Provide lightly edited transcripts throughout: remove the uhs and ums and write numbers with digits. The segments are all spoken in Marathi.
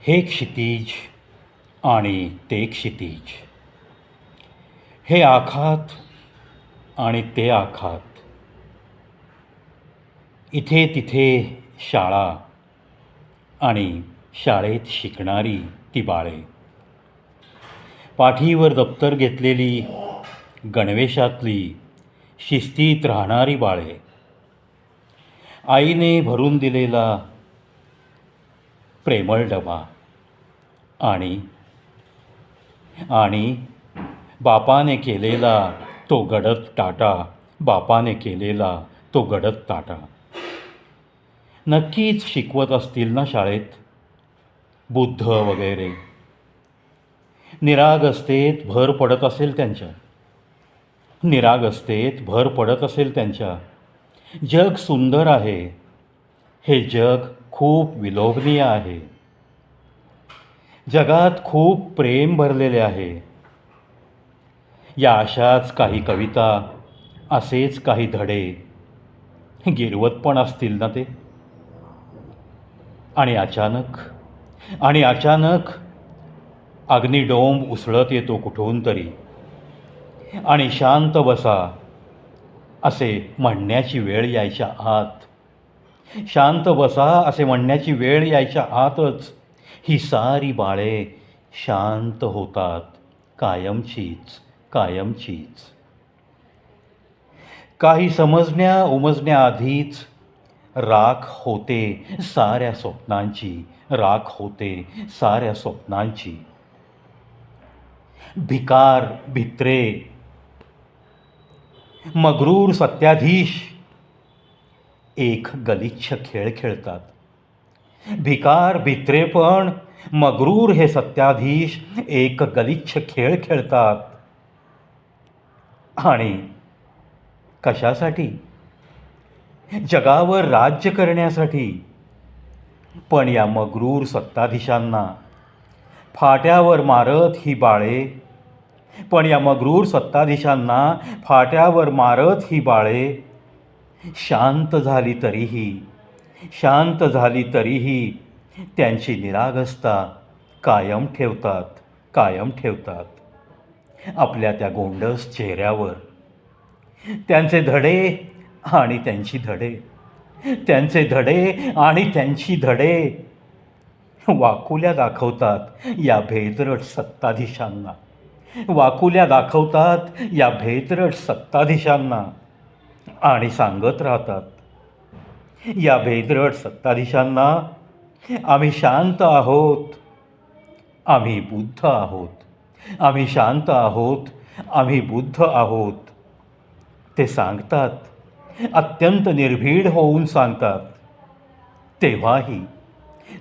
हे क्षितिज आणि ते क्षितिज, हे आखात आणि ते आखात, इथे तिथे शाळा आणि शाळेत शिकणारी ती बाळे, पाठीवर दप्तर घेतलेली गणवेशातली शिस्तीत राहणारी बाळे, आईने भरून दिलेला प्रेमळ डबा आणि आणि बापाने केलेला तो गडद टाटा, बापाने केलेला तो गडद टाटा. नक्कीच शिकवत असतील ना शाळेत बुद्ध वगैरे. निरागसतेत भर पडत असेल त्यांच्या, निरागसतेत भर पडत असेल त्यांच्या. जग सुंदर आहे, हे जग खूप विलोभनीय आहे, जगात खूप प्रेम भरलेले आहे. या अशाच काही कविता, असेच काही धडे गिरवत पण असतील ना ते. आणि अचानक अग्निडोंब उसळत येतो कुठून तरी, आणि शांत बसा असे म्हणण्याची वेळ यायच्या आत, शांत बसा असे म्हणण्याची वेळ यायच्या आतच ही सारी बाळे शांत होतात, कायमचीच कायमचीच. काही उमजण्याआधीच राख होते साऱ्या स्वप्नांची, राख होते साऱ्या स्वप्नांची. भिकार भित्रे मगरूर सत्याधीश एक गलिच्छ खेळ खेळतात. भिकार भित्रे पण मगरूर हे सत्याधीश एक गलिच्छ खेळ खेळतात. आणि कशासाठी? जगावर राज्य करण्यासाठी. पण या मगरूर सत्ताधीशांना फाट्यावर मारत ही बाळे, पण या मगरूर सत्ताधीशांना फाट्यावर मारत ही बाळे शांत झाली तरीही त्यांची निरागसता कायम ठेवतात, कायम ठेवतात. आपल्या त्या गोंडस चेहऱ्यावर त्यांचे धडे आणि त्यांची धडे, त्यांचे धडे आणि त्यांची धडे वाकुल्या दाखवतात या भेदरट सत्ताधीशांना, वाकुल्या दाखवतात या भेदरट सत्ताधीशांना. आणि सांगत राहतात या भेदरट सत्ताधीशांना, आम्ही शांत आहोत, आम्ही बुद्ध आहोत, आम्ही शांत आहोत, आम्ही बुद्ध आहोत. ते सांगतात, अत्यंत निर्भीड होऊन सांगतात. तेव्हाही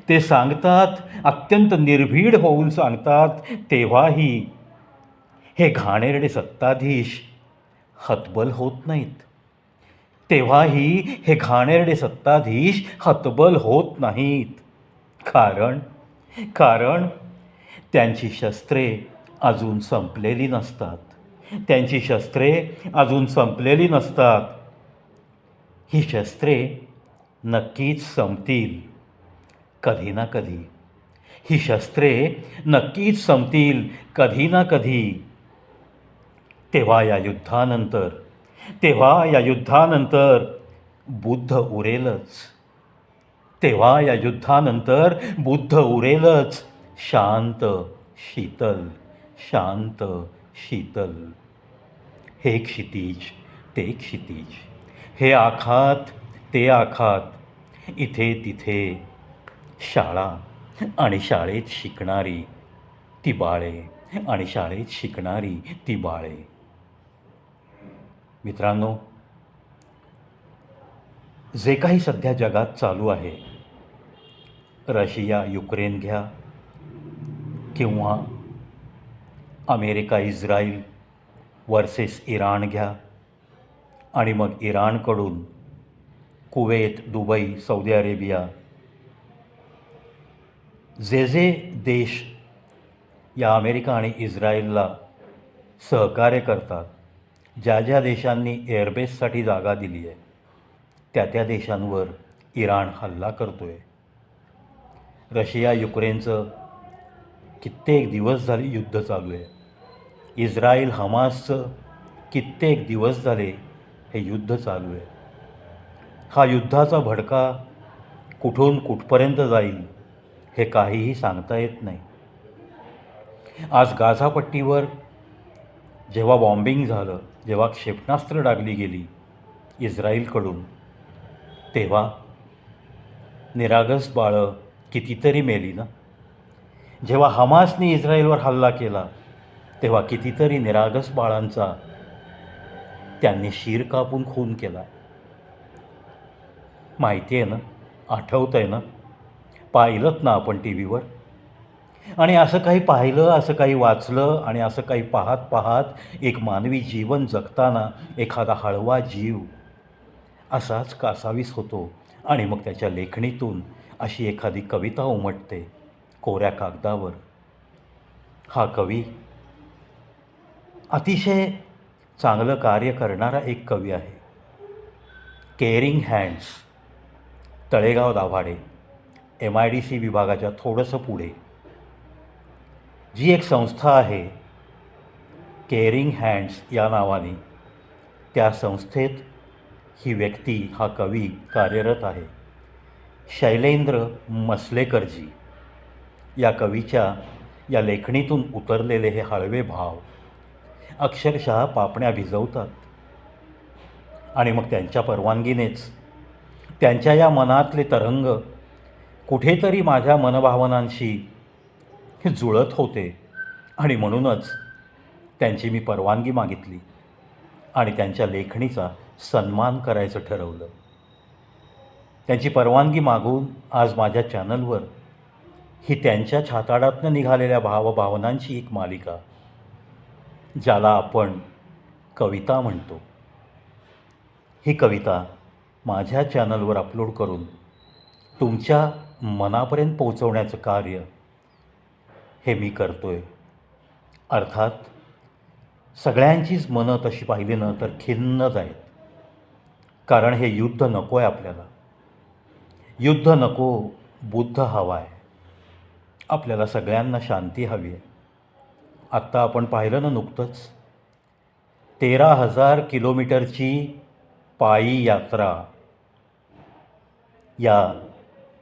ते सांगतात, अत्यंत निर्भीड होऊन सांगतात. तेव्हाही हे घाणेरडे सत्ताधीश हतबल होत नाहीत. तेव्हाही हे घाणेरडे सत्ताधीश हतबल होत नाहीत. कारण त्यांची शस्त्रे अजून संपलेली नसतात, त्यांची शस्त्रे अजून संपलेली नसतात. ही शस्त्रे नक्कीच संपतील कधी ना कधी, ही शस्त्रे नक्कीच संपतील कधी ना कधी. तेव्हा या युद्धानंतर बुद्ध उरेलच, तेव्हा या युद्धानंतर बुद्ध उरेलच, शांत शीतल, शांत शीतल. हे क्षितिज ते क्षितिज, हे आखात ते आखात, इथे तिथे शाळा आणि शाळेत शिकणारी ती बाळे, आणि शाळेत शिकणारी ती बाळे. मित्रांनो, जे काही सध्या जगात चालू आहे, रशिया युक्रेन घ्या किंवा अमेरिका इस्राईल वर्सेस इराण घ्या, आणि मग इराणकडून कुवेत, दुबई, सौदी अरेबिया, जे देश या अमेरिका आणि इस्रायलला सहकार्य करतात, ज्या देशांनी एअरबेससाठी जागा दिली आहे, त्या देशांवर इराण हल्ला करतो आहे. रशिया युक्रेनचं कित्येक दिवस झाले युद्ध चालू आहे. इस्रायल हमासचं कित्येक दिवस झाले हे युद्ध चालू आहे. हा युद्धाचा भडका कुठून कुठपर्यंत जाईल हे काहीही सांगता येत नाही. आज गाझापट्टीवर जेव्हा बॉम्बिंग झालं, जेव्हा क्षेपणास्त्र डागली गेली इस्रायलकडून, तेव्हा निरागस बाळं कितीतरी मेली ना. जेव्हा हमासने इस्रायलवर हल्ला केला तेव्हा कितीतरी निरागस बाळांचा त्यांनी शिर कापून खून केला. माहिती आहे ना, आठवतं आहे ना, पाहिलंत ना आपण टी व्हीवर. आणि असं काही पाहिलं, असं काही वाचलं आणि असं काही पाहत पाहत एक मानवी जीवन जगताना एखादा हळवा जीव असाच कासावीस होतो आणि मग त्याच्या लेखणीतून अशी एखादी कविता उमटते कोऱ्या कागदावर. हा कवी अतिशय चांगलं कार्य करणारा एक कवी आहे. Caring hands, Talegaon Dabhade, MIDC विभागाच्या थोडंसं पुढे जी एक संस्था आहे केअरिंग हँड्स या नावाने, त्या संस्थेत ही व्यक्ती, हा कवी कार्यरत आहे. शैलेंद्र मसलेकरजी या कवीच्या या लेखणीतून उतरलेले हे हळवे भाव अक्षरशः पापण्या भिजवतात. आणि मग त्यांच्या परवानगीनेच त्यांच्या या मनातले तरंग कुठेतरी माझ्या मनभावनांशी जुळत होते आणि म्हणूनच त्यांची मी परवानगी मागितली आणि त्यांच्या लेखणीचा सन्मान करायचं ठरवलं. त्यांची परवानगी मागून आज माझ्या चॅनलवर ही त्यांच्या छाताडातनं निघालेल्या भावभावनांची एक मालिका, ज्याला आपण कविता म्हणतो, ही कविता माझ्या चॅनलवर अपलोड करून तुमच्या मनापर्यंत पोहोचवण्याचं कार्य हे मी करतो आहे. अर्थात सगळ्यांचीच मनं तशी पाहिली ना तर खिन्नच आहेत. कारण हे युद्ध नको आहे आपल्याला. युद्ध नको, बुद्ध हवा आहे. आपल्याला सगळ्यांना शांती हवी आहे. आत्ता आपण पाहिलं ना नुकतंच 13,000 किलोमीटरची पायी यात्रा या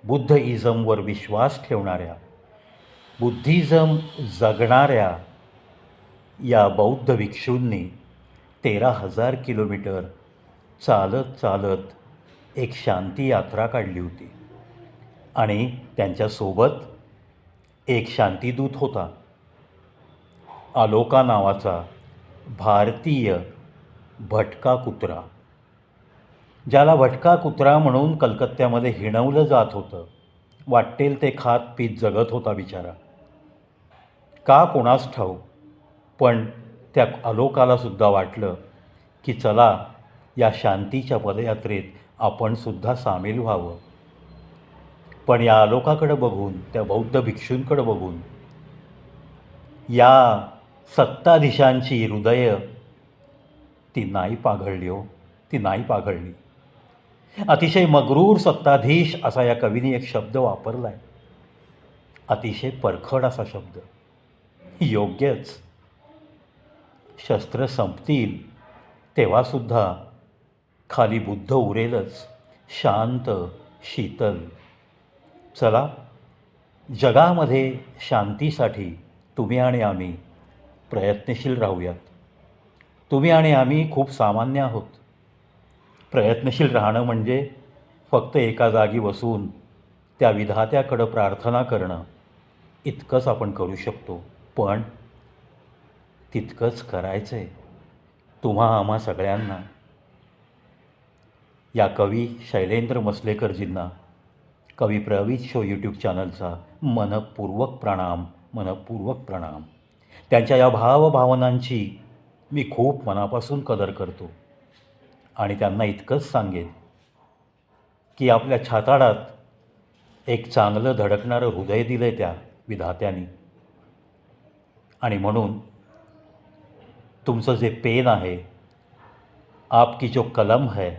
बुद्ध विश्वास ठेवणाऱ्या, बुद्धिझम जगणाऱ्या या बौद्ध भिक्षूंनी 13,000 किलोमीटर चालत चालत एक शांती यात्रा काढली होती. आणि त्यांच्यासोबत एक शांतीदूत होता, आलोका नावाचा भारतीय भटका कुत्रा, ज्याला भटका कुत्रा म्हणून कलकत्त्यामध्ये हिणवलं जात होतं. वाटेल ते खात पीत जगत होता बिचारा. का कोणास ठाऊक, पण त्या आलोकालासुद्धा वाटलं की चला या शांतीच्या पदयात्रेत आपण सुद्धा सामील व्हावं. पण या आलोकाकडं बघून, त्या बौद्ध भिक्षूंकडं बघून या सत्ताधीशांची हृदय ती नाही पाघळली हो, ती नाही पाघळली. अतिशय मगरूर सत्ताधीश असा या कवीने एक शब्द वापरला आहे. अतिशय परखड असा शब्द. योग्यच. शस्त्र संपतील तेव्हासुद्धा खाली बुद्ध उरेलच, शांत, शीतल. चला, जगामध्ये शांतीसाठी तुम्ही आणि आम्ही प्रयत्नशील राहूयात. तुम्ही आणि आम्ही खूप सामान्य आहोत. प्रयत्नशील राहणं म्हणजे फक्त एका जागी बसून त्या विधात्याकडं प्रार्थना करणं इतकंच आपण करू शकतो. पण तितकंच करायचं आहे तुम्हा आम्हा सगळ्यांना. या कवी शैलेंद्र मसलेकरजींना कवी प्रवीत शो यूट्यूब चॅनलचा मनपूर्वक प्रणाम, मनपूर्वक प्रणाम. त्यांच्या या भावभावनांची मी खूप मनापासून कदर करतो आणि त्यांना इतकंच सांगेन की आपल्या छाताडात एक चांगलं धडकणारं हृदय दिलं आहे त्या विधात्यानी. आणि म्हणून तुमचं जे पेन आहे, आपकी जो कलम है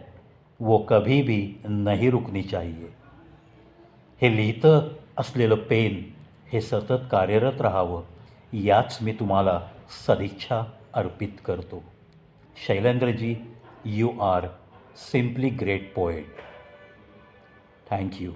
वो कभी भी नहीं रुकनी चाहिए, हे लिहितं असलेलं पेन हे सतत कार्यरत राहावं याच मी तुम्हाला सदिच्छा अर्पित करतो. शैलेंद्रजी, you are simply great poet. Thank you.